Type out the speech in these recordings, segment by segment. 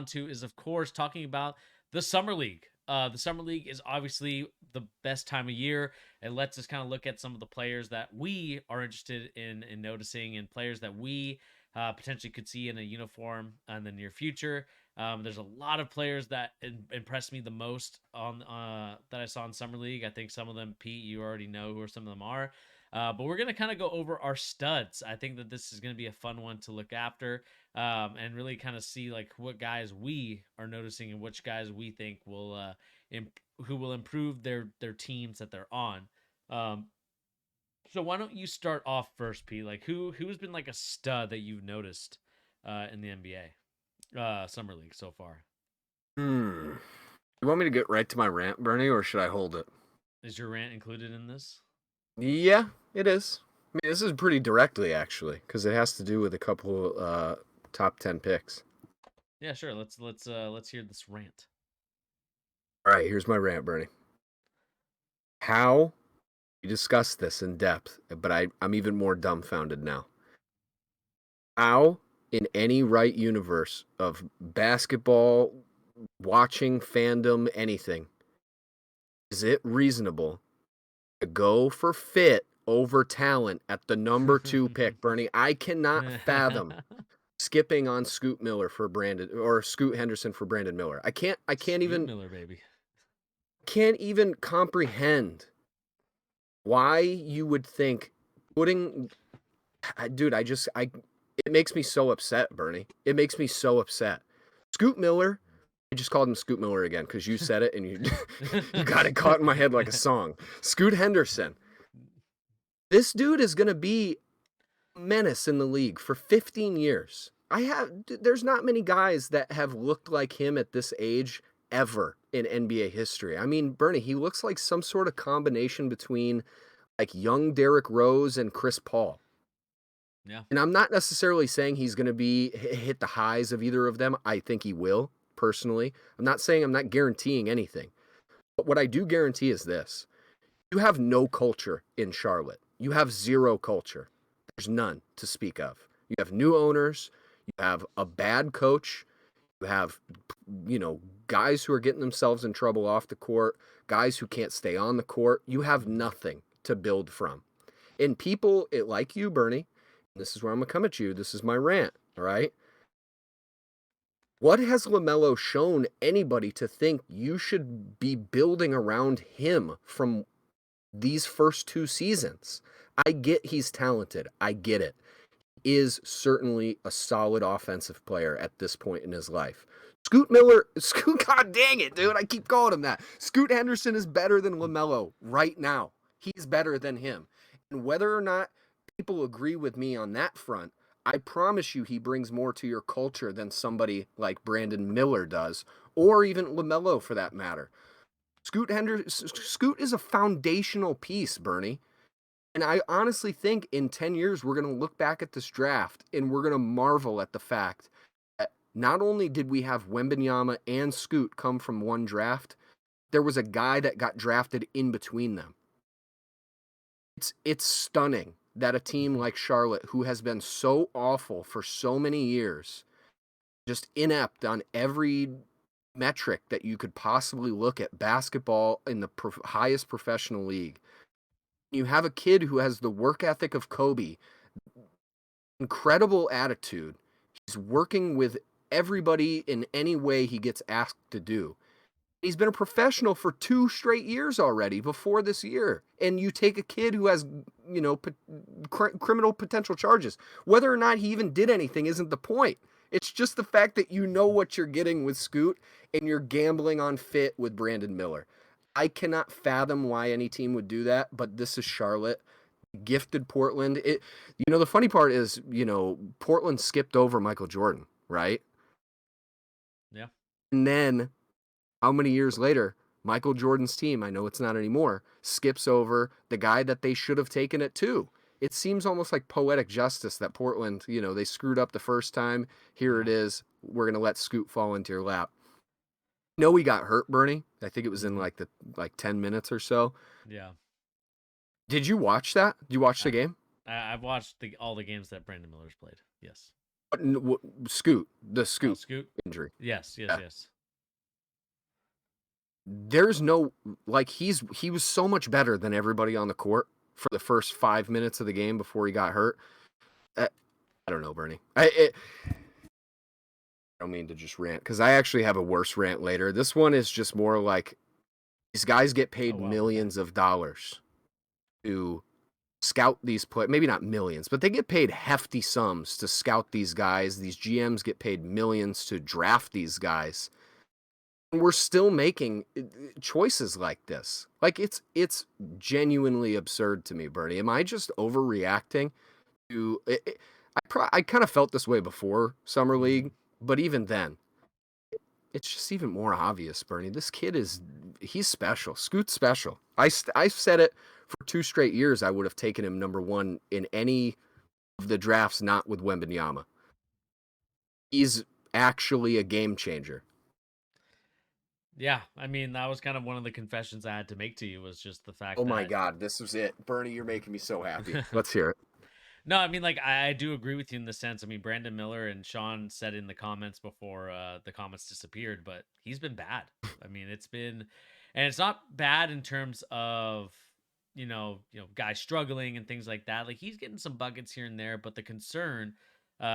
to is, of course, talking about the Summer League. The Summer League is obviously the best time of year. It lets us kind of look at some of the players that we are interested in noticing, and players that we potentially could see in a uniform in the near future. There's a lot of players that impressed me the most on that I saw in Summer League. I think some of them, Pete, you already know who some of them are. But we're going to kind of go over our studs. I think that this is going to be a fun one to look after, and really kind of see like what guys we are noticing and which guys we think will who will improve their teams that they're on. Um, so why don't you start off first, Pete? Like who's been like a stud that you've noticed in the NBA summer league so far? You want me to get right to my rant, Bernie, or should I hold it? Is your rant included in this? Yeah, it is. I mean, this is pretty directly actually, because it has to do with a couple top 10 picks. Yeah, sure. Let's hear this rant. All right, here's my rant, Bernie. How we discussed this in depth, but I'm even more dumbfounded now. How, in any right universe of basketball, watching, fandom, anything, is it reasonable to go for fit over talent at the number 2 pick, Bernie? I cannot fathom skipping on Scoot Miller for Brandon, or Scoot Henderson for Brandon Miller. I can't Scoot even Miller, baby. comprehend why you would think putting dude, I it makes me so upset, Bernie. It makes me so upset. Scoot Miller, I just called him Scoot Miller again because you said it and you got it caught in my head like a song. Scoot Henderson. This dude is going to be a menace in the league for 15 years. There's not many guys that have looked like him at this age ever in NBA history. I mean, Bernie, he looks like some sort of combination between like young Derrick Rose and Chris Paul. Yeah. And I'm not necessarily saying he's going to be hit the highs of either of them. I think he will, personally. I'm not guaranteeing anything. But what I do guarantee is this. You have no culture in Charlotte. You have zero culture. There's none to speak of. You have new owners. You have a bad coach. You have, guys who are getting themselves in trouble off the court, guys who can't stay on the court. You have nothing to build from. And people, like you, Bernie, this is where I'm going to come at you. This is my rant, all right? What has LaMelo shown anybody to think you should be building around him from these first 2 seasons? I get he's talented. I get it. He is certainly a solid offensive player at this point in his life. God dang it, dude. I keep calling him that. Scoot Henderson is better than LaMelo right now. He's better than him. And whether or not people agree with me on that front, I promise you he brings more to your culture than somebody like Brandon Miller does, or even LaMelo for that matter. Scoot is a foundational piece, Bernie. And I honestly think in 10 years, we're going to look back at this draft and we're going to marvel at the fact that not only did we have Wembanyama and Scoot come from one draft, there was a guy that got drafted in between them. It's stunning that a team like Charlotte, who has been so awful for so many years, just inept on every metric that you could possibly look at basketball in the highest professional league. You have a kid who has the work ethic of Kobe, incredible attitude. He's working with everybody in any way he gets asked to do. He's been a professional for 2 straight years already before this year. And you take a kid who has, criminal potential charges. Whether or not he even did anything isn't the point. It's just the fact that you know what you're getting with Scoot and you're gambling on fit with Brandon Miller. I cannot fathom why any team would do that, but this is Charlotte. Gifted Portland. The funny part is, Portland skipped over Michael Jordan, right? Yeah. And then how many years later, Michael Jordan's team, I know it's not anymore, skips over the guy that they should have taken at 2. It seems almost like poetic justice that Portland, they screwed up the first time. Here it is. We're going to let Scoot fall into your lap. No, he got hurt, Bernie. I think it was in like 10 minutes or so. Yeah. Did you watch that? Did you watch the game? I've watched all the games that Brandon Miller's played. Yes. Scoot, the Oh, Scoot Scoot. injury. Yes, yes, Yeah. yes. There's no like he was so much better than everybody on the court for the first 5 minutes of the game before he got hurt. I don't know, Bernie. I don't mean to just rant because I actually have a worse rant later. This one is just more like these guys get Oh paid wow, okay. millions of dollars to scout these play, maybe not millions, but they get paid hefty sums to scout these guys. These GMs get paid millions to draft these guys. And we're still making choices like this. Like it's genuinely absurd to me, Bernie. Am I just overreacting to it? I kind of felt this way before Summer Mhm. League, but even then, it's just even more obvious, Bernie. This kid he's special. Scoot's special. I've said it for 2 straight years. I would have taken him number one in any of the drafts, not with Wembanyama. He's actually a game changer. Yeah, I mean that was kind of one of the confessions I had to make to you was just the Oh fact my that God, this was it. Bernie, you're making me so happy. Let's hear it. No, I mean, like, I do agree with you in the sense. I mean, Brandon Miller and Sean said in the comments before the comments disappeared, but he's been bad. I mean, and it's not bad in terms of guys struggling and things like that. Like he's getting some buckets here and there, but the concern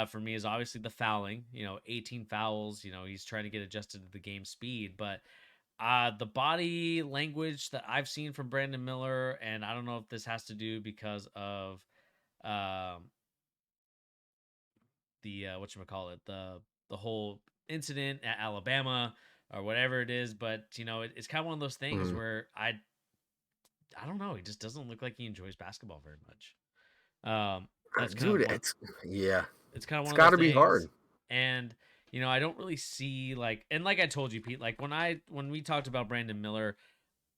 for me is obviously the fouling. 18 fouls. He's trying to get adjusted to the game speed, but the body language that I've seen from Brandon Miller, and I don't know if this has to do because of um the call it the whole incident at Alabama or whatever it is, but it's kind of one of those things Mhm. where I don't know, he just doesn't look like he enjoys basketball very much. That's kind of Dude, one yeah, It's kind of it's one of got those to be things. hard. And I don't really see and like I told you, Pete, like when we talked about Brandon Miller,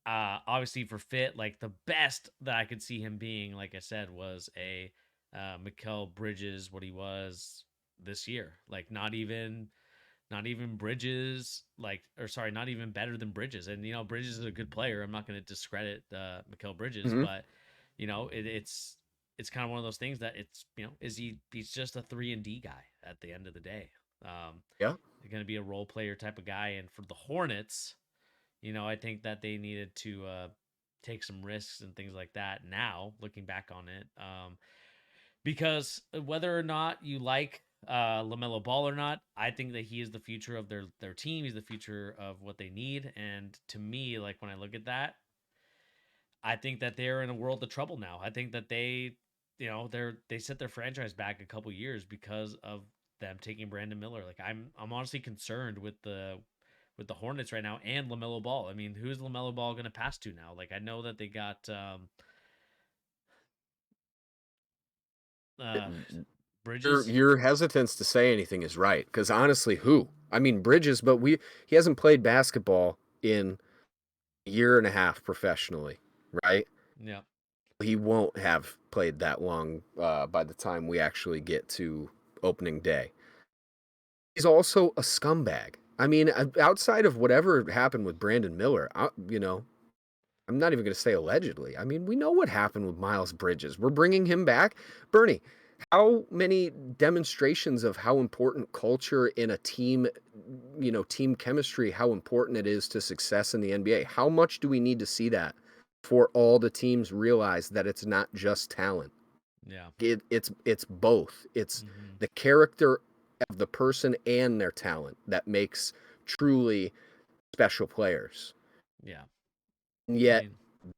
obviously for fit, like the best that I could see him being, like I said, was a Mikal Bridges, what he was this year. Like not even Bridges, like, or sorry, not even better than Bridges. And Bridges is a good player. I'm not going to discredit Mikal Bridges, Hmm. but it's kind of one of those things that he's just a 3-and-D guy at the end of the day. Um, Yeah. going to be a role player type of guy, and for the Hornets, I think that they needed to take some risks and things like that now, looking back on it. Because whether or not you like LaMelo Ball or not, I think that he is the future of their team. He's the future of what they need. And to me, like when I look at that, I think that they're in a world of trouble now. I think that they set their franchise back a couple years because of them taking Brandon Miller. Like I'm honestly concerned with the Hornets right now and LaMelo Ball. I mean, who's LaMelo Ball going to pass to now? Like I know that they got uh Your Bridges. your hesitance to say anything is right because honestly, who? I mean, Bridges, but he hasn't played basketball in a year and a half professionally, right? Yeah. He won't have played that long by the time we actually get to opening day. He's also a scumbag. I mean, outside of whatever happened with Brandon Miller, I'm not even going to say allegedly. I mean, we know what happened with Miles Bridges. We're bringing him back. Bernie, how many demonstrations of how important culture in a team, team chemistry, how important it is to success in the NBA? How much do we need to see that for all the teams realize that it's not just talent? Yeah. It's both. It's Hmm. the character of the person and their talent that makes truly special players. Yeah. And I yet mean,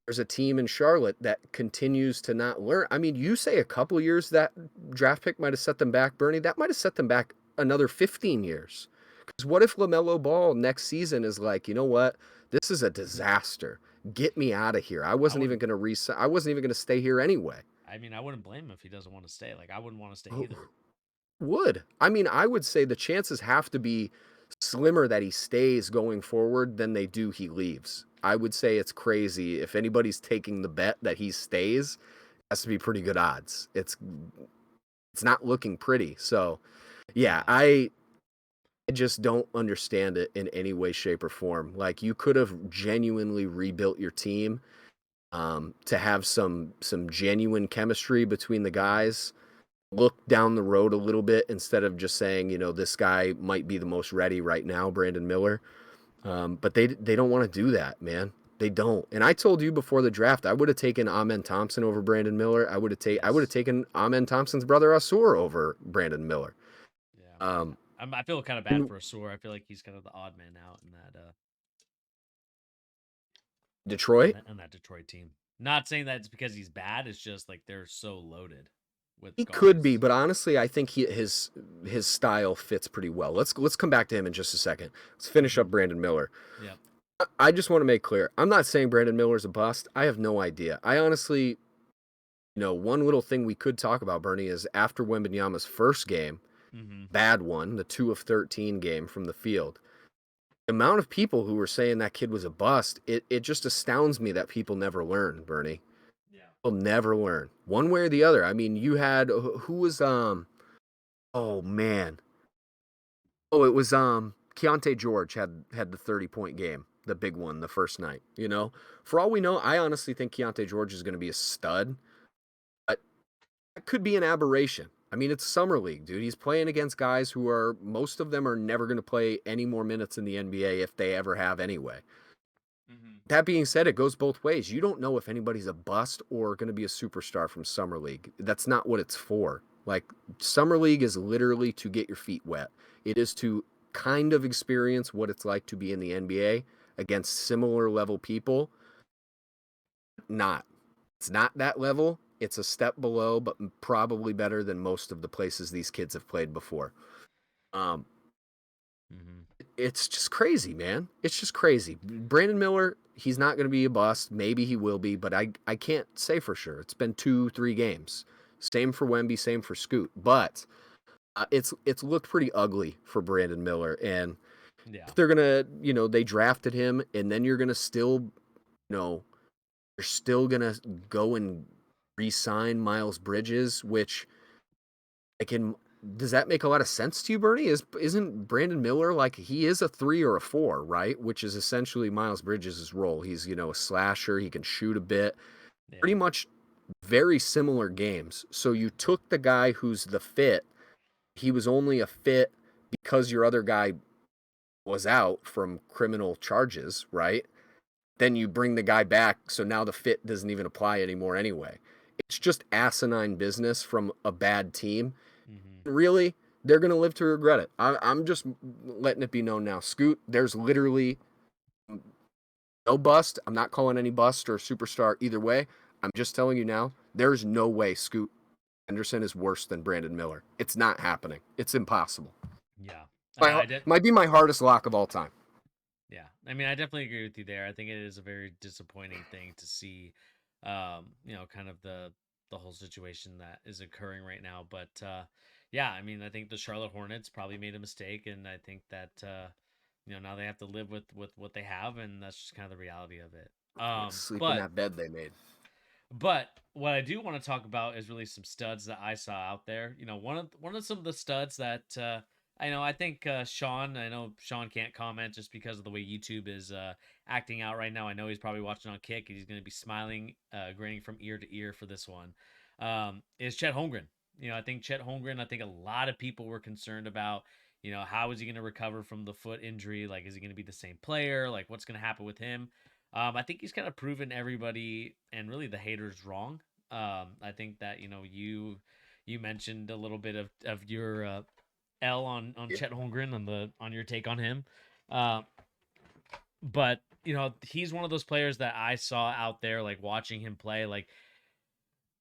there's a team in Charlotte that continues to not learn. I mean, you say a couple years that draft pick might have set them back, Bernie. That might have set them back another 15 years. Because what if LaMelo Ball next season is like, you know what? This is a disaster. Get me out of here. I I wasn't even wouldn't. going to resign. I wasn't even going to stay here anyway. I mean, I wouldn't blame him if he doesn't want to stay. Like, I wouldn't want to stay Who either. would? I mean, I would say the chances have to be slimmer that he stays going forward than they do he leaves. I would say it's crazy. If anybody's taking the bet that he stays, it has to be pretty good odds. It's not looking pretty. So, yeah, Yeah. I just don't understand it in any way, shape, or form. Like you could have genuinely rebuilt your team to have some genuine chemistry between the Hmm. guys. look down the road a little bit instead of just saying, this guy might be the most ready right now, Brandon Miller. But they don't want to do that, man. They don't. And I told you before the draft, I would have taken Amen Thompson over Brandon Miller. I would have Yes. taken Amen Thompson's brother Asur over Brandon Miller. Yeah. Um, I feel kind of bad in for Asur. I feel like he's kind of the odd man out Detroit, in that Detroit team. Not saying that it's because he's bad. It's just like they're so loaded with he could be, guards. but honestly, I think his style fits pretty well. Let's come back to him in just a second. Let's finish Mm-hmm. up Brandon Miller. Yep. I just want to make clear, I'm not saying Brandon Miller's a bust. I have no idea. I honestly, one little thing we could talk about, Bernie, is after Wembanyama's first game, Mm-hmm. bad one, the 2 of 13 game from the field. The amount of people who were saying that kid was a bust, it just astounds me that people never learn, Bernie. Yeah. People never learn. One way or the other. I mean, you had who was oh man. Oh, it was Keontae George had the 30-point game, the big one, the first night. For all we know, I honestly think Keontae George is going to be a stud, but that could be an aberration. I mean, it's summer league, dude. He's playing against guys who are most of them are never going to play any more minutes in the NBA if they ever have anyway. Mm-hmm. That being said, it goes both ways. You don't know if anybody's a bust or going to be a superstar from summer league. That's not what it's for. Like summer league is literally to get your feet wet. It is to kind of experience what it's like to be in the NBA against similar level people. Not. It's not that level. It's a step below, but probably better than most of the places these kids have played before. Um, Mm-hmm. it's just crazy, man. It's just crazy. Brandon Miller, he's not going to be a bust. Maybe he will be, but I can't say for sure. It's been 2, 3 games. Same for Wemby, same for Scoot. But it's looked pretty ugly for Brandon Miller. And Yeah. if they're gonna, they drafted him, and then you're gonna still, you're still gonna go and re-sign Miles Bridges, which I can. Does that make a lot of sense to you, Bernie? Isn't Brandon Miller like he is a 3 or a 4, right? Which is essentially Miles Bridges' role. He's a slasher. He can shoot a bit. Pretty Yeah. much very similar games. So you took the guy who's the fit. He was only a fit because your other guy was out from criminal charges, right? Then you bring the guy back, so now the fit doesn't even apply anymore anyway. It's just asinine business from a bad team. Mm-hmm. Really, they're going to live to regret it. I'm just letting it be known now. Scoot, there's literally no bust. I'm not calling any bust or superstar either way. I'm just telling you now, there's no way Scoot Henderson is worse than Brandon Miller. It's not happening. It's impossible. Yeah. My I did. might be my hardest lock of all time. Yeah. I mean, I definitely agree with you there. I think it is a very disappointing thing to see, kind of the whole situation that is occurring right now. But yeah, I mean, I think the Charlotte Hornets probably made a mistake, and I think that now they have to live with what they have, and that's just kind of the reality of it. Sleep in But that bed they made. But what I do want to talk about is really some studs that I saw out there. One of some of the studs that I think Sean. I know Sean can't comment just because of the way YouTube is acting out right now. I know he's probably watching on Kick and he's going to be smiling, grinning from ear to ear for this one. Is Chet Holmgren? I think Chet Holmgren. I think a lot of people were concerned about. How is he going to recover from the foot injury? Like, is he going to be the same player? Like, what's going to happen with him? I think he's kind of proven everybody and really the haters wrong. I think that you mentioned a little bit of your L on Yeah. Chet Holmgren on your take on him, uh, but he's one of those players that I saw out there like watching him play like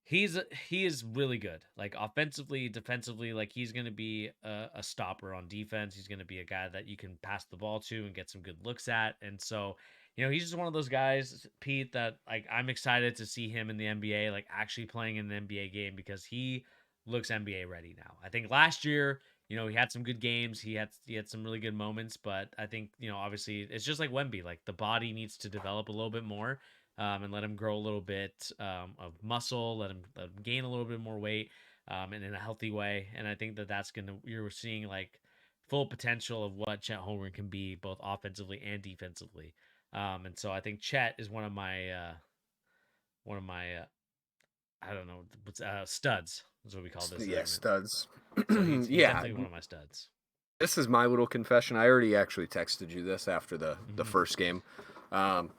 he is really good. Like offensively, defensively, like he's going to be a stopper on defense. He's going to be a guy that you can pass the ball to and get some good looks at. And so, he's just one of those guys, Pete, that like I'm excited to see him in the NBA, like actually playing in an NBA game because he looks NBA ready now. I think last year, he had some good games. He had some really good moments, but I think, obviously it's just like Wemby, like the body needs to develop a little bit more and let him grow a little bit of muscle, let him gain a little bit more weight, and in a healthy way. And I think that that's gonna you're seeing like full potential of what Chet Holmgren can be both offensively and defensively. And so I think Chet is one of my I don't know what's studs. That's what we call this Yeah, segment. studs. So he's Yeah, definitely one of my studs. this is my little confession. I already actually texted you this after the Hmm. first game. Um,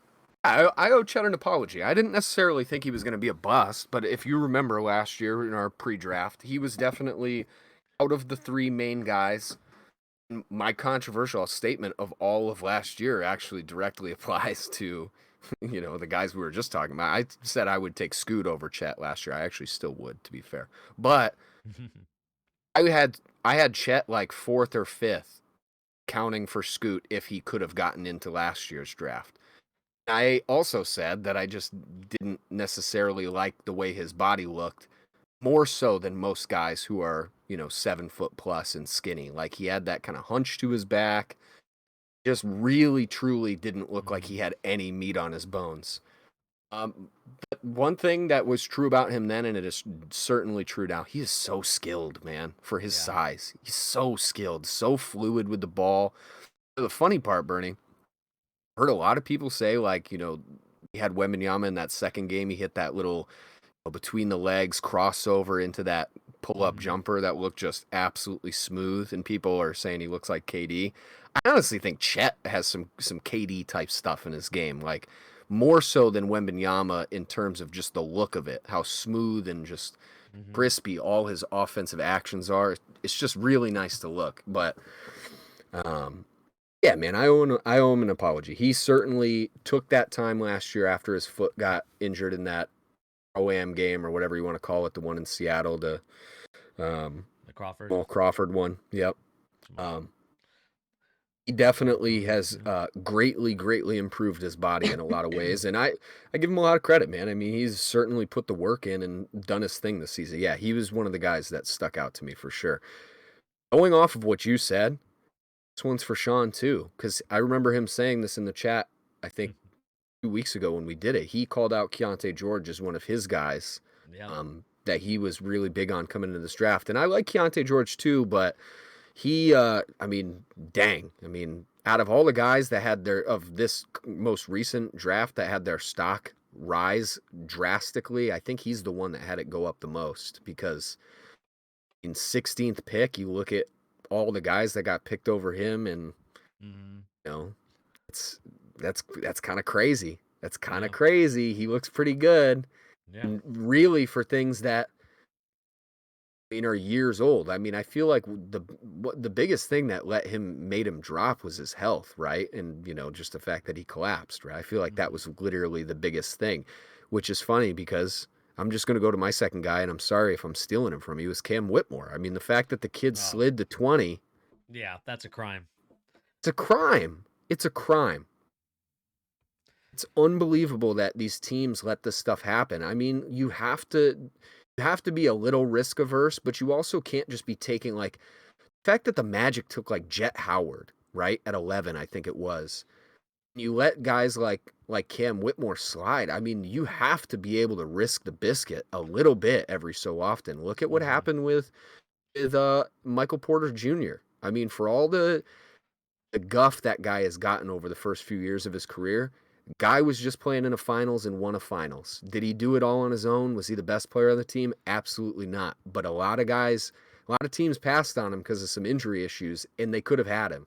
I owe Chet an apology. I didn't necessarily think he was going to be a bust, but if you remember last year in our pre-draft, he was definitely out of the three main guys. My controversial statement of all of last year actually directly applies to, the guys we were just talking about. I said I would take Scoot over Chet last year. I actually still would, to be fair. But I had Chet like fourth or fifth, counting for Scoot if he could have gotten into last year's draft. I also said that I just didn't necessarily like the way his body looked, more so than most guys who are, 7 foot plus and skinny. Like he had that kind of hunch to his back. Just really, truly didn't look like he Hmm. had any meat on his bones. But one thing that was true about him then, and it is certainly true now, he is so skilled, man, for his Yeah. size. He's so skilled, so fluid with the ball. The funny part, Bernie, heard a lot of people say, like, he had Wembanyama in that second game. He hit that little between the legs crossover into that pull up Hmm. jumper that looked just absolutely smooth. And people are saying he looks like KD. I honestly think Chet has some KD type stuff in his game, like more so than Wembanyama in terms of just the look of it, how smooth and just Hmm. crispy all his offensive actions are. It's just really nice to look. But um, yeah, man, I owe him an apology. He certainly took that time last year after his foot got injured in that OAM game or whatever you want to call it, the one in Seattle, the um, The Crawford. Jamal Crawford one. Yep. Jamal. Um, he definitely Crawford. has Yeah. greatly, greatly improved his body in a lot of ways, and I give him a lot of credit, man. I mean, he's certainly put the work in and done his thing this season. Yeah, he was one of the guys that stuck out to me for sure. Going off of what you said, this one's for Sean too, because I remember him saying this in the chat. I think 2 weeks ago when we did it, he called out Keontae George as one of his guys Yep. that he was really big on coming into this draft. And I like Keontae George too, but he, I mean, dang. I mean, out of all the guys that had of this most recent draft that had their stock rise drastically, I think he's the one that had it go up the most because in 16th pick, you look at all the guys that got picked over him and, Hmm. you know, it's that's kind of crazy. That's kind of Yeah. crazy. He looks pretty good. Yeah. And really for things that are years old. I mean, I feel like the biggest thing that made him drop was his health, right? And just the fact that he collapsed, right? I feel like that Hmm. was literally the biggest thing, which is funny because I'm just going to go to my second guy, and I'm sorry if I'm stealing him from you. Is Cam Whitmore? I mean, the fact that the kid Oh, slid to 20, yeah. That's a crime. it's a crime. It's a crime. It's unbelievable that these teams let this stuff happen. I mean, you have to be a little risk averse, but you also can't just be taking like the fact that the Magic took like Jet Howard, right? At 11, I think it was. You let guys like Cam Whitmore slide. I mean, you have to be able to risk the biscuit a little bit every so often. Look at what Hmm. happened with Michael Porter Jr. I mean, for all the guff that guy has gotten over the first few years of his career. Guy was just playing in a finals and won a finals. Did he do it all on his own? Was he the best player on the team? Absolutely not. But a lot of teams passed on him because of some injury issues, and they could have had him.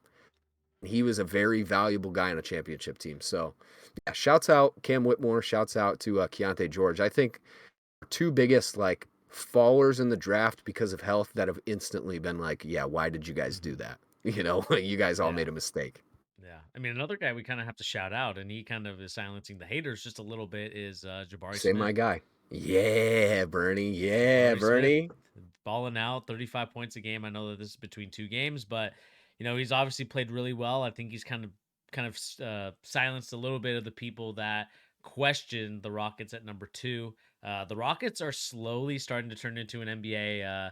He was a very valuable guy on a championship team. So, yeah, shouts out Cam Whitmore. Shouts out to Keontae George. I think two biggest like fallers in the draft because of health that have instantly been like, yeah, why did you guys do Hmm. that? You guys all Yeah. made a mistake. Yeah. I mean, another guy we kind of have to shout out, and he kind of is silencing the haters just a little bit, is Jabari Say Smith. my guy. Yeah, Bernie. Yeah, Jabari Smith Bernie. balling out 35 points a game. I know that this is between two games, but he's obviously played really well. I think he's kind of silenced a little bit of the people that question the Rockets at number 2. The Rockets are slowly starting to turn into an NBA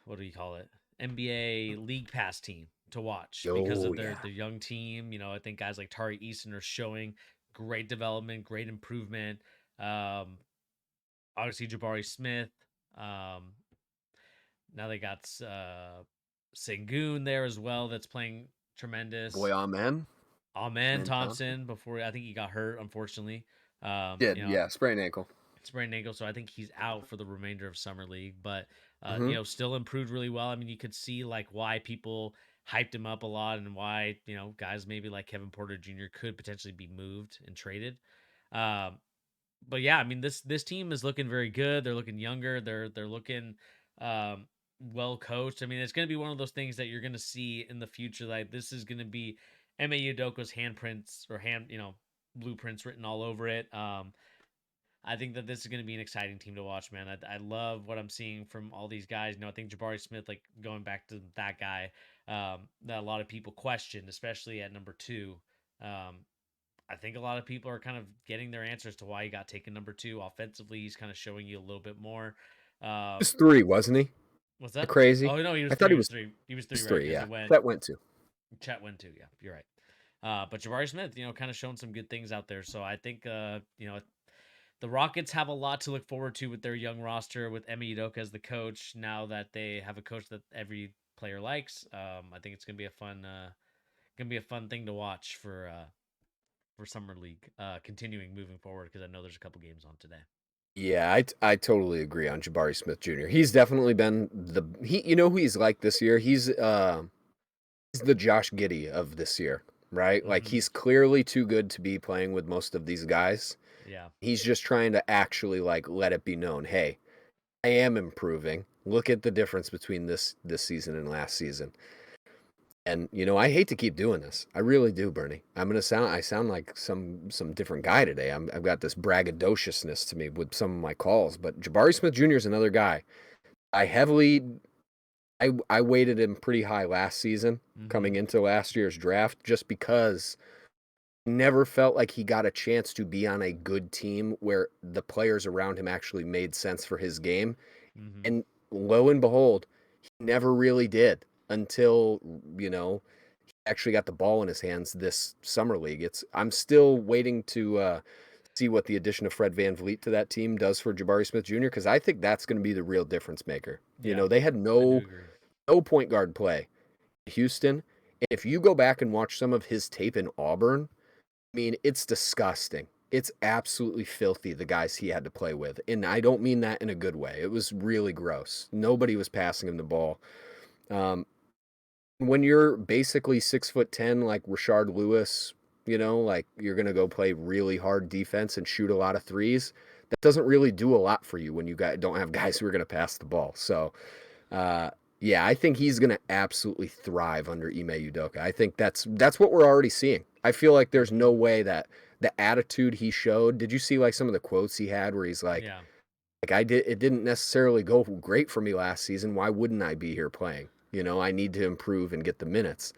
what do you call it? NBA League Pass team to watch because Oh of their yeah. their young team. I think guys like Tari Eason are showing great development, great improvement. Um, Obviously Jabari Smith. Um, Now they got Sengun there as well. That's playing Boy, tremendous. amen. Amen Amen Thompson. Thompson before I think he got hurt unfortunately. Did, yeah, sprained ankle. sprained ankle, so I think he's out for the remainder of summer league. But Hmm. still improved really well. I mean, you could see like why people hyped him up a lot and why guys maybe like Kevin Porter Jr. could potentially be moved and traded. Um, but yeah, I mean this team is looking very good. They're looking younger. They're looking um, well coached. I mean, it's going to be one of those things that you're going to see in the future. Like this is going to be Ime Udoka's handprints or blueprints written all over it. I think that this is going to be an exciting team to watch, man. I love what I'm seeing from all these guys. I think Jabari Smith, like going back to that guy, that a lot of people questioned, especially at number two. Um, I think a lot of people are kind of getting their answers to why he got taken number two. Offensively, he's kind of showing you a little bit more. He was 3, wasn't he? What's That that? crazy? Oh no, he was I thought three. he He was was, three. He was he three, was right? 3, Because yeah. it went That went 2. Chet went two. Yeah, you're right. But Jabari Smith, kind of showing some good things out there. So I think, the Rockets have a lot to look forward to with their young roster with Emi Udoka as the coach. Now that they have a coach that every player likes, I think it's gonna be a fun thing to watch for summer league, continuing moving forward because I know there's a couple games on today. Yeah, I totally agree on Jabari Smith Jr. He's definitely been you know who he's like this year? He's the Josh Giddey of this year, right? Like Mm-hmm. he's clearly too good to be playing with most of these guys. Yeah. He's just trying to actually like let it be known, hey, I am improving. Look at the difference between this season and last season. And I hate to keep doing this. I really do, Bernie. I sound like some different guy today. I've got this braggadociousness to me with some of my calls, but Jabari Smith Jr. is another guy. I heavily I weighted him pretty high last season Mm-hmm. coming into last year's draft just because I never felt like he got a chance to be on a good team where the players around him actually made sense for his game. Mm-hmm. And lo and behold, he never really did until, you know, he actually got the ball in his hands this summer league. I'm still waiting to see what the addition of Fred VanVleet to that team does for Jabari Smith Jr. because I think that's going to be the real difference maker. Yeah, They had I do agree. no point guard play in Houston. If you go back and watch some of his tape in Auburn, I mean, it's disgusting. It's absolutely filthy, the guys he had to play with. And I don't mean that in a good way. It was really gross. Nobody was passing him the ball. Um, when you're basically 6'10", like Rashard Lewis, like you're going to go play really hard defense and shoot a lot of threes, that doesn't really do a lot for you when you don't have guys who are going to pass the ball. So, uh, yeah, I think he's going to absolutely thrive under Ime Udoka. I think that's what we're already seeing. I feel like there's Mm-hmm. no way that the attitude he showed. Did you see like some of the quotes he had where he's Yeah. like it didn't necessarily go great for me last season. Why wouldn't I be here playing? I need to improve and get the minutes.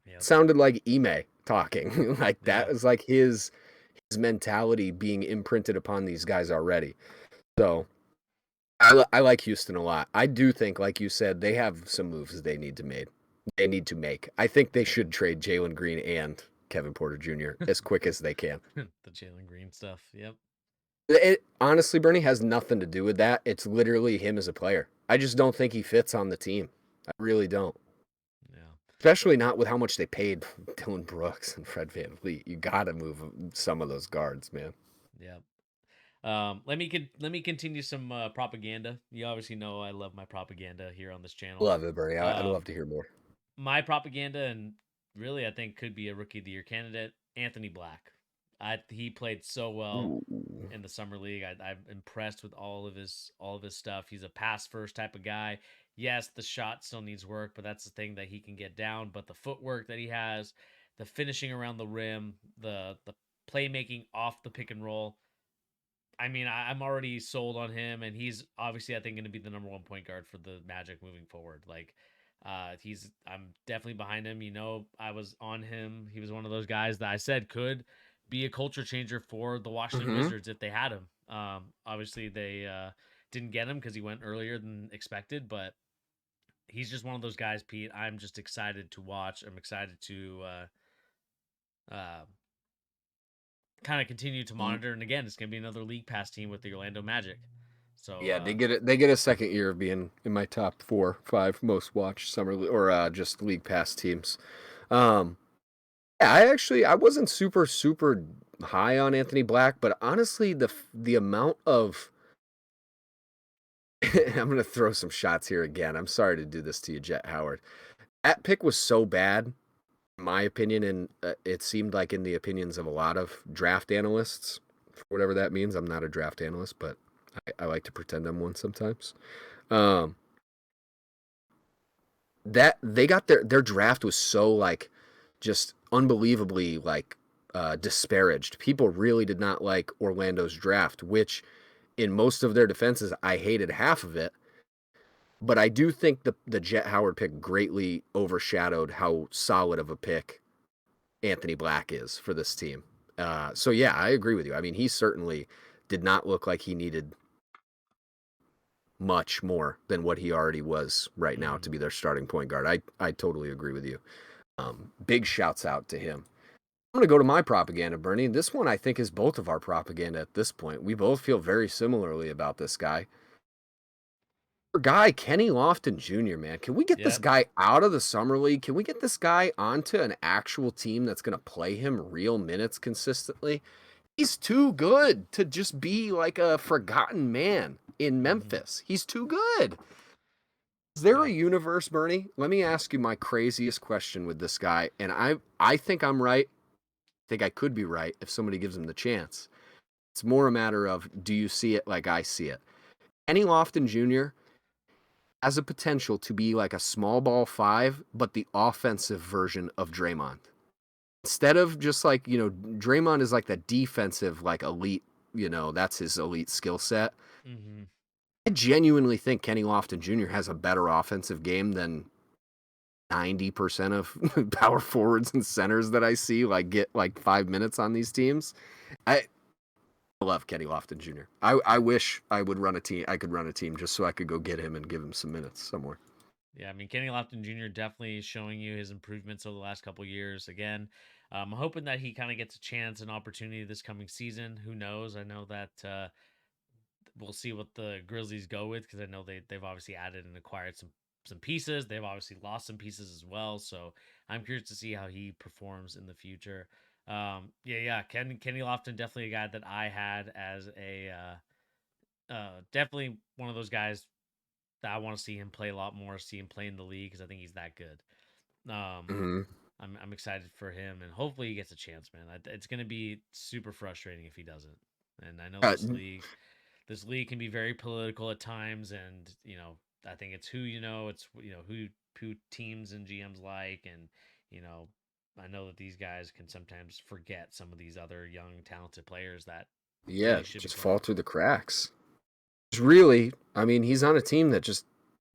It Yep. sounded like Ime talking. Like that Yeah. was like his mentality being imprinted upon these guys already. So I like Houston a lot. I do think, like you said, they have some moves they need to make. They need to make. I think they Yep. should trade Jalen Green and Kevin Porter Jr. as quick as they can. The Jalen Green stuff. Yep. It honestly, Bernie, has nothing to do with that. It's literally him as a player. I just don't think he fits on the team. I really don't. Yeah. Especially not with how much they paid Dylan Brooks and Fred VanVleet. You got to move some of those guards, man. Yep. Let me continue some propaganda. You obviously know I love my propaganda here on this channel. Love it, Bernie. I'd love Um, to hear more. my propaganda, and really I think could be a rookie of the year candidate, Anthony Black. He played so well Ooh. in the summer league. I'm impressed with all of his stuff. He's a pass first type of guy. Yes, the shot still needs work, but that's the thing that he can get down. But the footwork that he has, the finishing around the rim, the playmaking off the pick and roll. I mean, I'm already sold on him, and he's obviously I think going to be the number one point guard for the Magic moving forward. Like, I'm definitely behind him. I was on him. He was one of those guys that I said could be a culture changer for the Washington Mm-hmm. Wizards if they had him. Obviously they didn't get him because he went earlier than expected, but he's just one of those guys, Pete. I'm just excited to watch. I'm excited to uh, kind of continue to monitor. And again, it's going to be another league pass team with the Orlando Magic. So Yeah, they get a second year of being in my top 4, 5 most watched summer or just league pass teams. Um, yeah, I wasn't super high on Anthony Black, but honestly, the amount of I'm gonna throw some shots here again. I'm sorry to do this to you, Jet Howard. That pick was so bad, in my opinion, and it seemed like in the opinions of a lot of draft analysts, for whatever that means. I'm not a draft analyst, but I like to pretend I'm one sometimes. Um, that they got their draft was so like just unbelievably like disparaged. People really did not like Orlando's draft, which in most of their defenses, I hated half of it. But I do think the Jet Howard pick greatly overshadowed how solid of a pick Anthony Black is for this team. So yeah, I agree with you. I mean, he certainly did not look like he needed much more than what he already was right now to Mm-hmm. be their starting point guard. I totally agree with you. Big shouts out to him. I'm going to go to my propaganda, Bernie. This one I think is both of our propaganda at this point. We both feel very similarly about this guy. Our guy, Kenny Lofton Jr., man. Can we get this Yep. guy out of the summer league? Can we get this guy onto an actual team that's going to play him real minutes consistently? He's too good to just be like a forgotten man in Mm-hmm. Memphis. He's too good. Is there a Yep. universe, Bernie? Let me ask you my craziest question with this guy, and I think I'm right. I think I could be right if somebody gives him the chance. It's more a matter of do you see it like I see it? Kenny Lofton Jr. has a potential to be like a small ball five, but the offensive version of Draymond. Instead of just like, Draymond is like the defensive, like elite, that's his elite skill set. Mm-hmm. I genuinely think Kenny Lofton Jr. has a better offensive game than 90% of power forwards and centers that I see like get like 5 minutes on these teams. I love Kenny Lofton Jr. I wish I would run a team. I could run a team just so I could go get him and give him some minutes somewhere. Yeah, I mean, Kenny Lofton Jr. definitely showing you his improvements over the last couple years. Again, I'm hoping that he kind of gets a chance, an opportunity this coming season. Who knows? I know that we'll see what the Grizzlies go with because I know they've obviously added and acquired some pieces. They've obviously lost some pieces as well. So I'm curious to see how he performs in the future. Yeah. Kenny Lofton definitely a guy that I had as a definitely one of those guys that I want to see him play a lot more, see him play in the league because I think he's that good. Um, Mm-hmm. I'm excited for him, and hopefully he gets a chance, man. It's going to be super frustrating if he doesn't. And I know Uh, this league can be very political at times, and I think it's who it's who teams and GMs like, and you know, I know that these guys can sometimes forget some of these other young talented players that yeah, really should be just playing. fall through the cracks. Really, I mean, he's on a team that just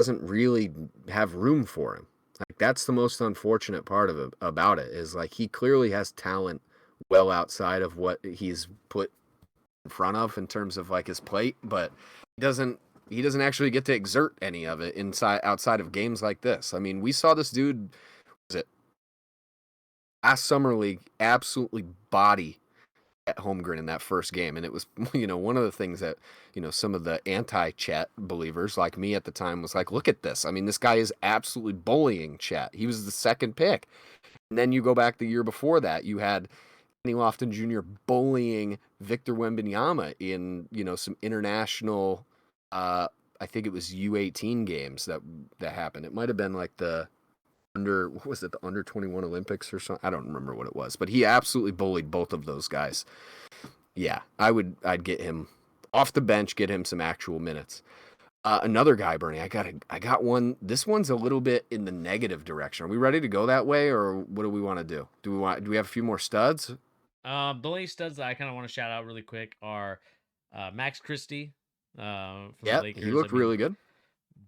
doesn't really have room for him. Like that's the most unfortunate part of it, about it is like he clearly has talent well outside of what he's put in front of in terms of like his plate, but he doesn't actually get to exert any of it inside outside of games like this. I mean, we saw this dude was it last summer league absolutely body Chet Holmgren in that first game, and it was one of the things that some of the anti-Chet believers like me at the time was like, look at this. I mean, this guy is absolutely bullying Chet. He was the second pick, and then you go back the year before that, you had Kenny Lofton Jr. bullying Victor Wembanyama in some international. I think it was U18 games that happened. It might have been like the under what was it the under 21 Olympics or something. I don't remember what it was, but he absolutely bullied both of those guys. Yeah, I'd get him off the bench, get him some actual minutes. Another guy, Bernie. I got one. This one's a little bit in the negative direction. Are we ready to go that way, or what do we want to do? Do we have a few more studs? The only studs that I kind of want to shout out really quick are Max Christie from the Yep, he Lakers. I looked mean, really good.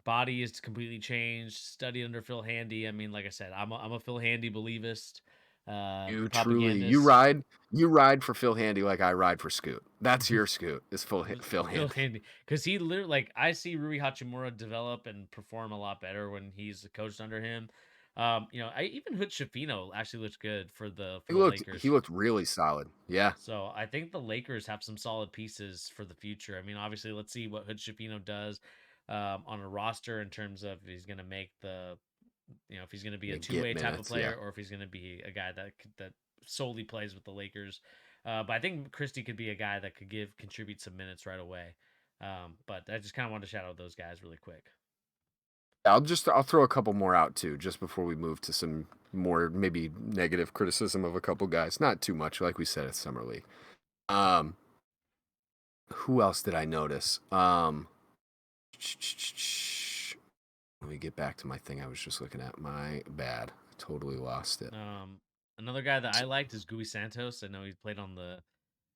body is completely changed. Studied under Phil Handy. I mean, like I said, I'm a Phil Handy believist, You truly propagandist. you ride for Phil Handy like I ride for Scoot. That's your Scoot. Is Phil Phil Handy. Handy, because he literally like I see Rui Hachimura develop and perform a lot better when he's coached under him. I even Hood Shafino actually looks good for He the looked he Lakers. looked really solid. Yeah, So I think the Lakers have some solid pieces for the future. I mean, obviously, let's see what Hood Shafino does on a roster in terms of if he's going to make if he's going to be a gonna get two-way type of minutes. Yeah. player or if he's going to be a guy that solely plays with the Lakers. But I think Christie could be a guy that could contribute some minutes right away. But I just kind of wanted to shout out those guys really quick. I'll throw a couple more out too, just before we move to some more maybe negative criticism of a couple guys. Not too much, like we said at Summer League. Um, who else did I notice? Let me get back to my thing I was just looking at. My bad. I totally lost it. Um, Another guy that I liked is Gui Santos. I know he played on the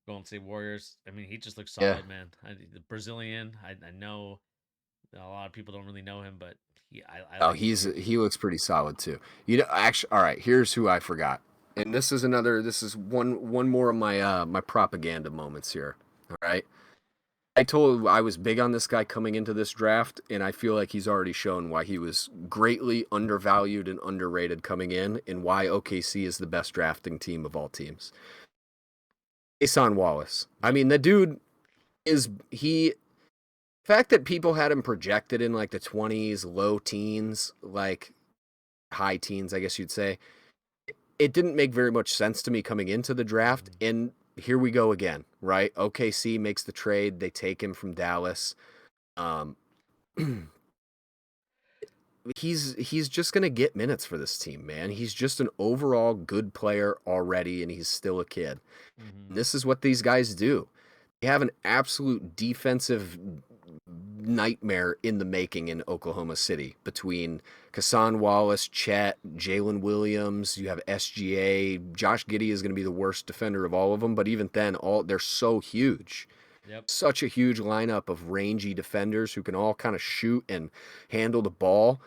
Golden State Warriors. I mean, he just looks Yeah. solid, man. The Brazilian. I know a lot of people don't really know him, but I Oh, like his game. he looks pretty solid too. Actually, all right. Here's who I forgot, and this is another. This is one more of my my propaganda moments here. All right. I was big on this guy coming into this draft, and I feel like he's already shown why he was greatly undervalued and underrated coming in, and why OKC is the best drafting team of all teams. Asan Wallace. I Yep. mean, the dude is he. The fact that people had him projected in like the 20s, low teens, like high teens, I guess you'd say, it didn't make very much sense to me coming into the draft. Mhm. And here we go again, right? OKC makes the trade. They take him from Dallas. Um, he's just gonna get minutes for this team, man. He's just an overall good player already, and he's still a kid. Mhm. And this is what these guys do. They have an absolute defensive nightmare in the making in Oklahoma City between Kassan Wallace, Chet, Jalen Williams. You have SGA. Josh Giddey is going to be the worst defender of all of them, but even then, all they're so huge. Yep. Such a huge lineup of rangy defenders who can all kind of shoot and handle the ball.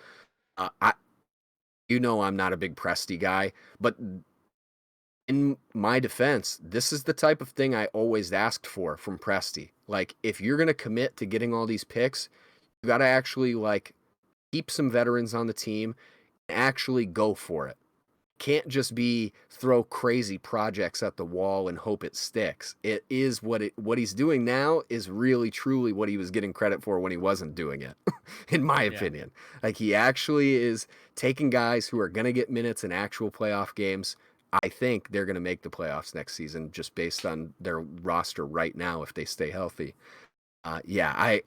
I, I'm not a big Presti guy, but in my defense, this is the type of thing I always asked for from Presti. Like, if you're going to commit to getting all these picks, you got to actually like keep some veterans on the team and actually go for it. Can't just be throw crazy projects at the wall and hope it sticks. It is what he's doing now is really truly what he was getting credit for when he wasn't doing it, in my Yeah. opinion. Like he actually is taking guys who are going to get minutes in actual playoff games. I think they're going to make the playoffs next season just based on their roster right now if they stay healthy. Yeah, I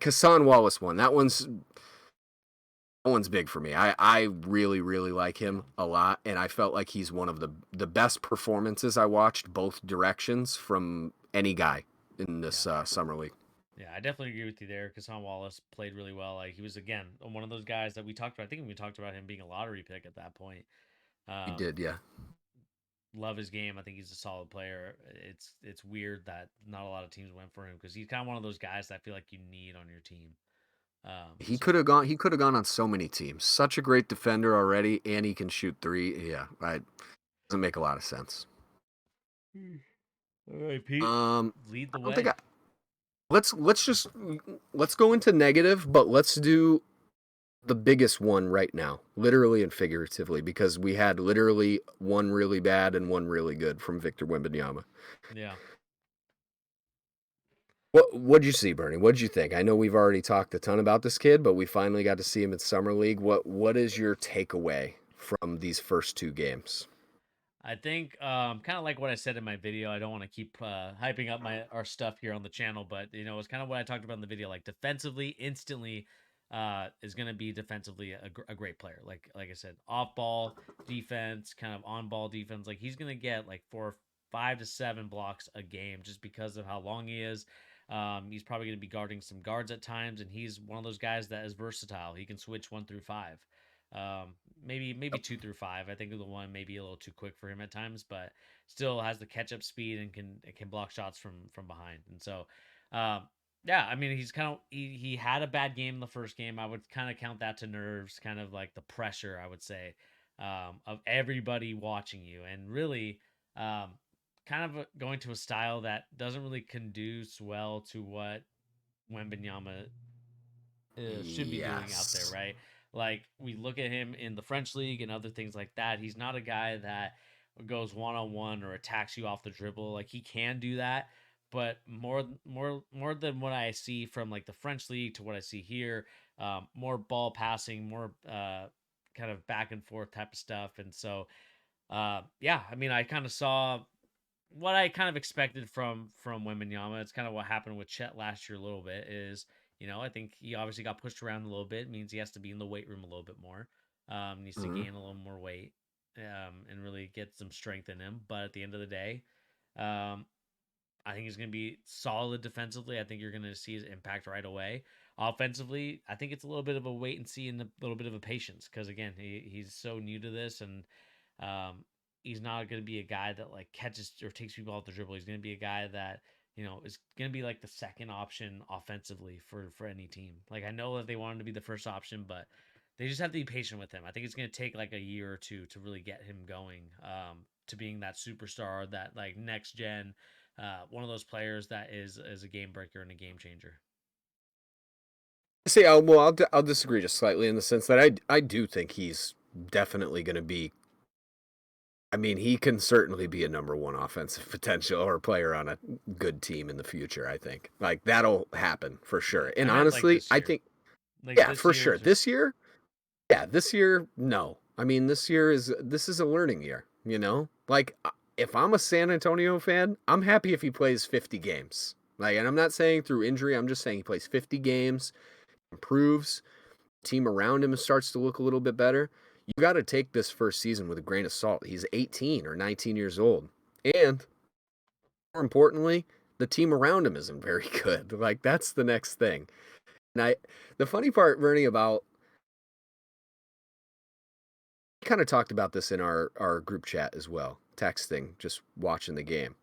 Kassan Wallace one. That one's big for me. I really really like him a lot, and I felt like he's one of the best performances I watched both directions from any guy in Yeah. this summer league. Yeah, I definitely agree with you there. Hassan Wallace played really well. Like he was again one of those guys that we talked about. I think we talked about him being a lottery pick at that point. He Um, did, yeah. love his game. I think he's a solid player. It's weird that not a lot of teams went for him because he's kind of one of those guys that I feel like you need on your team. He So could have gone. He could have gone on so many teams. Such a great defender already, and he can shoot three. Yeah, doesn't make a lot of sense. all right, Pete, lead I the don't think way. let's go into negative, but let's do the biggest one right now, literally and figuratively, because we had literally one really bad and one really good from Victor Wembanyama. Yeah. What'd you see, Bernie? What'd you think? I know we've already talked a ton about this kid, but we finally got to see him at Summer League. What is your takeaway from these first two games? I think kind of like what I said in my video. I don't want to keep hyping up our stuff here on the channel, but it's kind of what I talked about in the video. Like defensively, instantly is going to be defensively a great player. Like I said, off ball defense, kind of on ball defense. Like he's going to get like 5 to 7 blocks a game just because of how long he is. He's probably going to be guarding some guards at times, and he's one of those guys that is versatile. He can switch 1 through 5. Maybe 2 through 5. I think the one may be a little too quick for him at times, but still has the catch up speed and can block shots from behind. And so, um, yeah, I mean he had a bad game in the first game. I would kind of count that to nerves, kind of like the pressure I would say of everybody watching you, and really um, kind of going to a style that doesn't really conduce well to what Wembenyama should be doing out there, Yes. right? Like we look at him in the French league and other things like that. He's not a guy that goes one on one or attacks you off the dribble. Like he can do that, but more than what I see from like the French league to what I see here, more ball passing, more kind of back and forth type of stuff. And so, yeah, I mean, I kind of saw what I kind of expected from Wembanyama. It's kind of what happened with Chet last year a little bit. Is I think he obviously got pushed around a little bit. It means he has to be in the weight room a little bit more. Needs to Mhm. gain a little more weight, and really get some strength in him. But at the end of the day, um, I think he's going to be solid defensively. I think you're going to see his impact right away. Offensively, I think it's a little bit of a wait and see and a little bit of a patience because again, he's so new to this, and um, he's not going to be a guy that like catches or takes people off the dribble. He's going to be a guy that is going to be like the second option offensively for any team. Like I know that they want him to be the first option, but they just have to be patient with him. I think it's going to take like a year or two to really get him going, to being that superstar, that like next gen, one of those players that is a game breaker and a game changer. See, I'll disagree just slightly in the sense that I do think he's definitely going to be. I mean, he can certainly be a number one offensive potential or player on a good team in the future. I think like that'll happen for Yeah, sure. I And meant like honestly, this I year. think Like yeah, this for year sure. is a, This year, no. I mean, this is a learning year. You know, like if I'm a San Antonio fan, I'm happy if he plays 50 games. Like, and I'm not saying through injury. I'm just saying he plays 50 games, improves, team around him starts to look a little bit better. You got to take this first season with a grain of salt. He's 18 or 19 years old. And more importantly, the team around him isn't very good. Like that's the next thing. And the funny part, Bernie, about we kind of talked about this in our group chat as well, texting, just watching the game.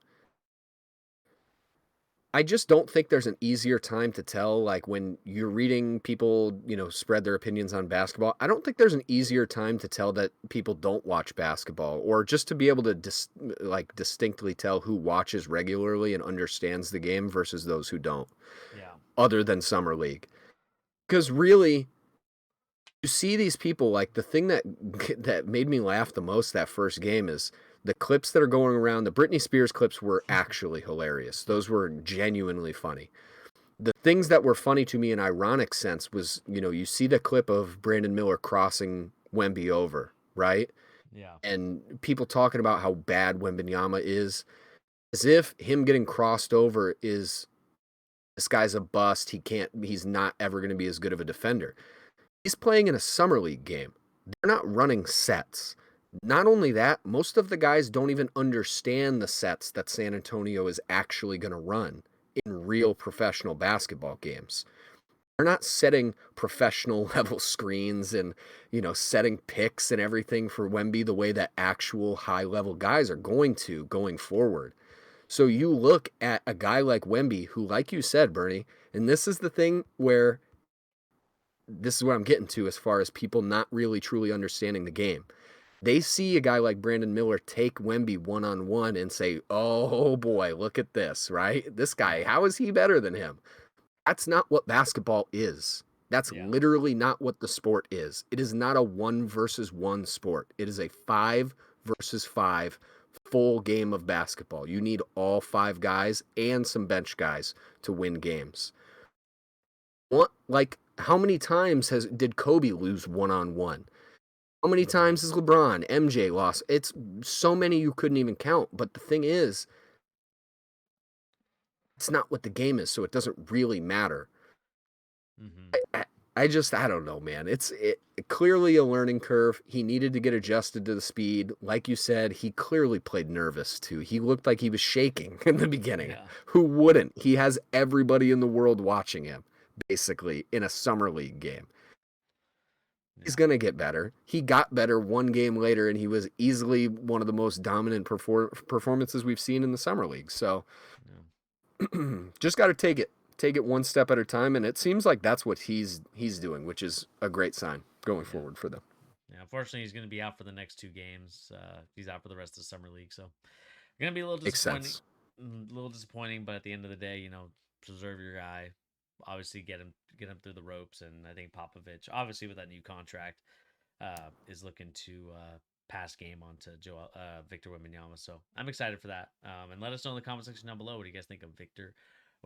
I just don't think there's an easier time to tell, like when you're reading people, spread their opinions on basketball. I don't think there's an easier time to tell that people don't watch basketball, or just to be able to distinctly tell who watches regularly and understands the game versus those who don't, yeah. other than Summer League. Because really, you see these people, like the thing that that made me laugh the most that first game is the clips that are going around. The Britney Spears clips were actually hilarious. Those were genuinely funny. The things that were funny to me in ironic sense was, you see the clip of Brandon Miller crossing Wemby over, right? Yeah. And people talking about how bad Wembenyama is, as if him getting crossed over is this guy's a bust. He's not ever going to be as good of a defender. He's playing in a summer league game. They're not running sets. Not only that, most of the guys don't even understand the sets that San Antonio is actually going to run in real professional basketball games. They're not setting professional level screens and, setting picks and everything for Wemby the way that actual high level guys are going to going forward. So you look at a guy like Wemby, who, like you said, Bernie, and this is the thing where this is what I'm getting to as far as people not really truly understanding the game. They see a guy like Brandon Miller take Wemby one on one and say, oh boy, look at this, right? This guy, Yeah. how is he better than him? That's not what basketball is. That's Yeah. literally not what the sport is. It is not a one versus one sport. It is a five versus five full game of basketball. You need all five guys and some bench guys to win games. What, like, how many times did Kobe lose one on one? How many Hmm. times has LeBron, MJ lost? It's so many you couldn't even count. But the thing is, it's not what the game is, so it doesn't really matter. Hmm. I don't know, man. Clearly a learning curve. He needed to get adjusted to the speed. Like you said, he clearly played nervous too. He looked like he was shaking in the beginning. Yeah. Who wouldn't? He has everybody in the world watching him, basically, in a summer league game. He's Yeah. going to get better. He got better one game later, and he was easily one of the most dominant performances we've seen in the summer league. So Yeah. just got to take it one step at a time, and it seems like that's what he's doing, which is a great sign going Yeah. forward for them. Yeah. Unfortunately, he's going to be out for the next two games. He's out for the rest of the summer league, so going to be a little Makes disappointing. sense. A little disappointing, but at the end of the day, preserve your guy. Obviously, get him through the ropes, and I think Popovich, obviously with that new contract, is looking to pass game on to Victor Wembanyama. So I'm excited for that. And let us know in the comment section down below what do you guys think of Victor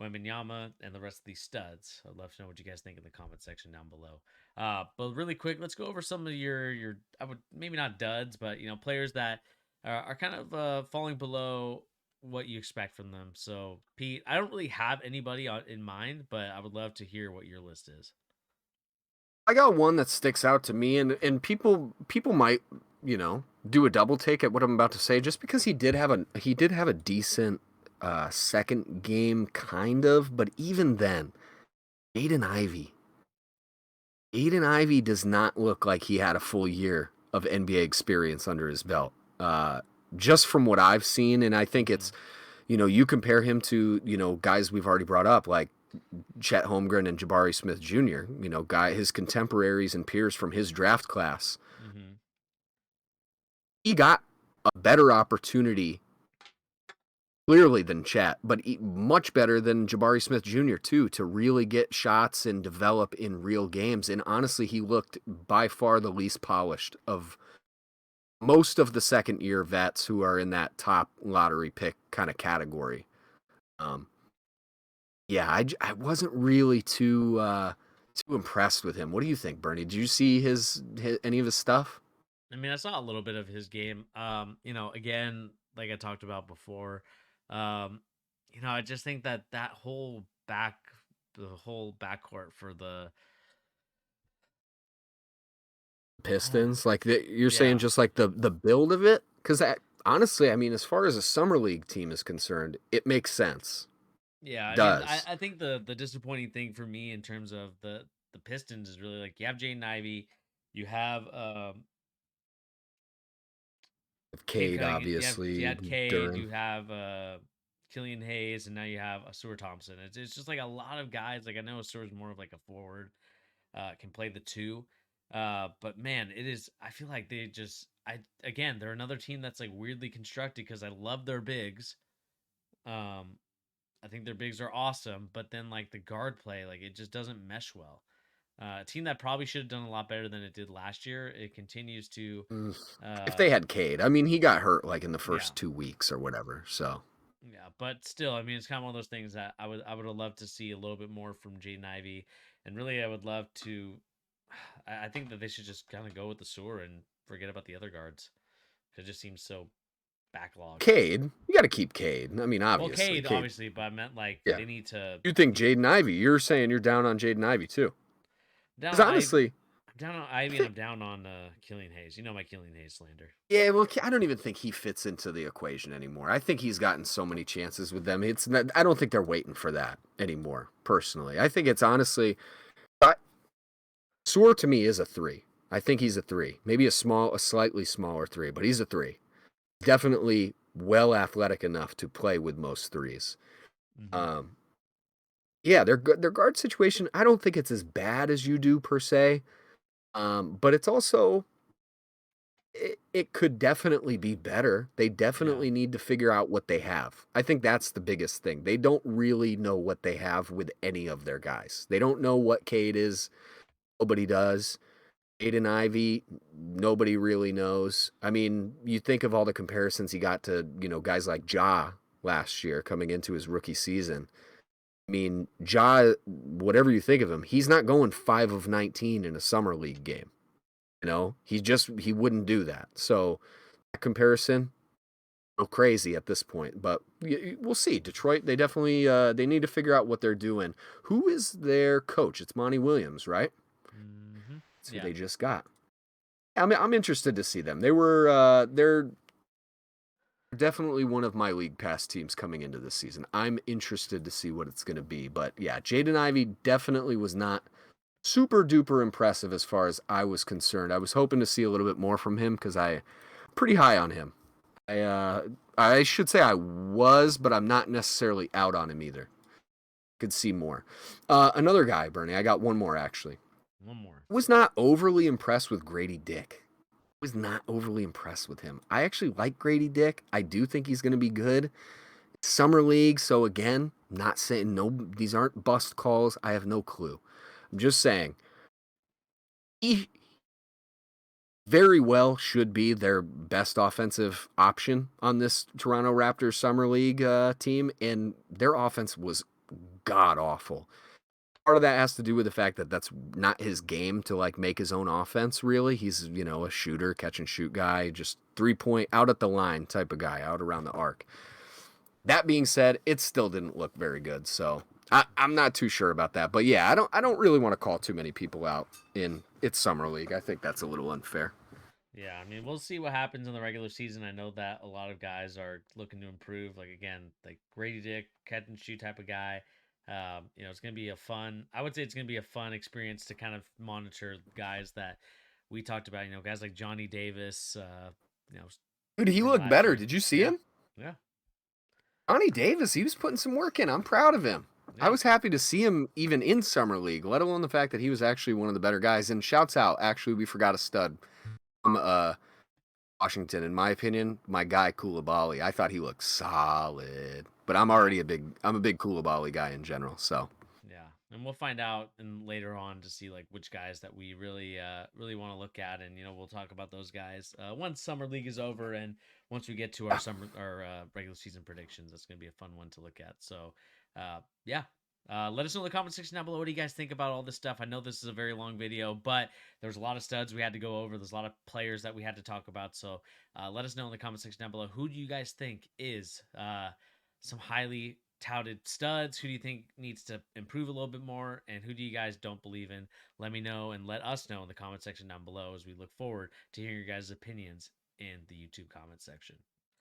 Wembanyama and the rest of these studs. I'd love to know what you guys think in the comment section down below. But really quick, let's go over some of your I would maybe not duds, but players that are kind of falling below what you expect from them. So, Pete, I don't really have anybody in mind, but I would love to hear what your list is. I got one that sticks out to me, and people might, do a double take at what I'm about to say, just because he did have a decent second game, kind of, but even then, Aiden Ivey. Aiden Ivey does not look like he had a full year of NBA experience under his belt. Just from what I've seen, and I think Mm-hmm. it's, you compare him to, guys we've already brought up, like Chet Holmgren and Jabari Smith Jr., his contemporaries and peers from his draft class. Mm-hmm. He got a better opportunity clearly than Chet, but much better than Jabari Smith Jr. too, to really get shots and develop in real games. And honestly, he looked by far the least polished of most of the second year vets who are in that top lottery pick kind of category. Um, yeah, I wasn't really too impressed with him. What do you think, Bernie? Did you see his any of his stuff? I mean, I saw a little bit of his game. Again, like I talked about before, um, I just think that the whole backcourt for the oh Pistons, like you're saying, yeah, just like the build of it, because honestly, I mean, as far as a summer league team is concerned, it makes sense. yeah. It I mean, I, does. I think the disappointing thing for me in terms of the Pistons is really like you have Jaden Ivey, you have Cade Cade, Cunningham, you obviously, had Cade, Duran. you have Killian Hayes, and now you have Asur Thompson. It's just like a lot of guys. Like I know Asur's more of like a forward, can play the two. But man, it is. I feel like they just. They're another team that's like weirdly constructed because I love their bigs. Um, I think their bigs are awesome, but then like the guard play, like it just doesn't mesh well. A team that probably should have done a lot better than it did last year. It continues to, Mm. If uh, they had Cade, I mean, he got hurt like in the yeah, first 2 weeks or whatever. So yeah, but still, I mean, it's kind of one of those things that I would have loved to see a little bit more from Jaden Ivey, and really, I would love to. I think that they should just kind of go with the sewer and forget about the other guards. It just seems so backlogged. Cade, you got to keep Cade. I mean, Well, obviously, Cade, Cade. obviously, but I meant like Yeah. they need to. You think You know, Jaden Ivey? You're saying you're down on Jaden Ivey too? down Because on Ivy. honestly, I'm down on I Ivy, and think I'm down on Killian Hayes. You know my Killian Hayes slander. yeah. Well, I don't even think he fits into the equation anymore. I think he's gotten so many chances with them. It's not, I don't think they're waiting for that anymore. Personally, I think it's honestly. Soar to me is a three. I think he's a three. Maybe a slightly smaller three, but he's a three. Definitely well athletic enough to play with most threes. Mm-hmm. Um, yeah, their guard situation. I don't think it's as bad as you do per se, but it's also it could definitely be better. They Yeah. definitely need to figure out what they have. I think that's the biggest thing. They don't really know what they have with any of their guys. They don't know what Cade is. Nobody does. Aiden Ivey, nobody really knows. I mean, you think of all the comparisons he got to, guys like Ja last year coming into his rookie season. I mean, Ja, whatever you think of him, he's not going 5 of 19 in a summer league game. He wouldn't do that. So that comparison, real crazy at this point. But we'll see. Detroit, they definitely they need to figure out what they're doing. Who is their coach? It's Monty Williams, right? Mm-hmm. That's who Yeah. they just got. I'm interested to see them. They're definitely one of my league pass teams coming into this season. I'm interested to see what it's going to be. But yeah, Jaden Ivey definitely was not super duper impressive as far as I was concerned. I was hoping to see a little bit more from him because I'm pretty high on him. I should say I was, but I'm not necessarily out on him either. Could see more. Another guy, Bernie. I got one more actually. One more. Was not overly impressed with Grady Dick. Was not overly impressed with him. I actually like Grady Dick. I do think he's going to be good. Summer league, so again, not saying no, these aren't bust calls. I have no clue. I'm just saying he very well should be their best offensive option on this Toronto Raptors Summer League team, and their offense was god awful. Part of that has to do with the fact that that's not his game to like make his own offense. Really, he's a shooter, catch and shoot guy, just 3-point out at the line type of guy, out around the arc. That being said, it still didn't look very good. So I'm not too sure about that. But yeah, I don't really want to call too many people out in its summer league. I think that's a little unfair. Yeah, I mean, we'll see what happens in the regular season. I know that a lot of guys are looking to improve. Like again, like Grady Dick, catch and shoot type of guy. It's gonna be a fun. I would say it's gonna be a fun experience to kind of monitor guys that we talked about. Guys like Johnny Davis. You know, Dude, he from looked last better. year. Did you see Yeah, him? yeah, Johnny Davis, he was putting some work in. I'm proud of him. I yeah. was happy to see him even in summer league, let alone the fact that he was actually one of the better guys. And shouts out, actually, we forgot a stud from Washington. In my opinion, my guy Koulibaly. I thought he looked solid, but Yeah, I'm a big Koulibaly guy in general. So yeah, and we'll find out and later on to see like which guys that we really want to look at, and we'll talk about those guys once summer league is over and once we get to our regular season predictions. That's gonna be a fun one to look at. So, yeah. Let us know in the comment section down below what do you guys think about all this stuff. I know this is a very long video, but there's a lot of studs we had to go over. There's a lot of players that we had to talk about. So let us know in the comment section down below who do you guys think is some highly touted studs? Who do you think needs to improve a little bit more? And who do you guys don't believe in? Let me know and let us know in the comment section down below as we look forward to hearing your guys' opinions in the YouTube comment section.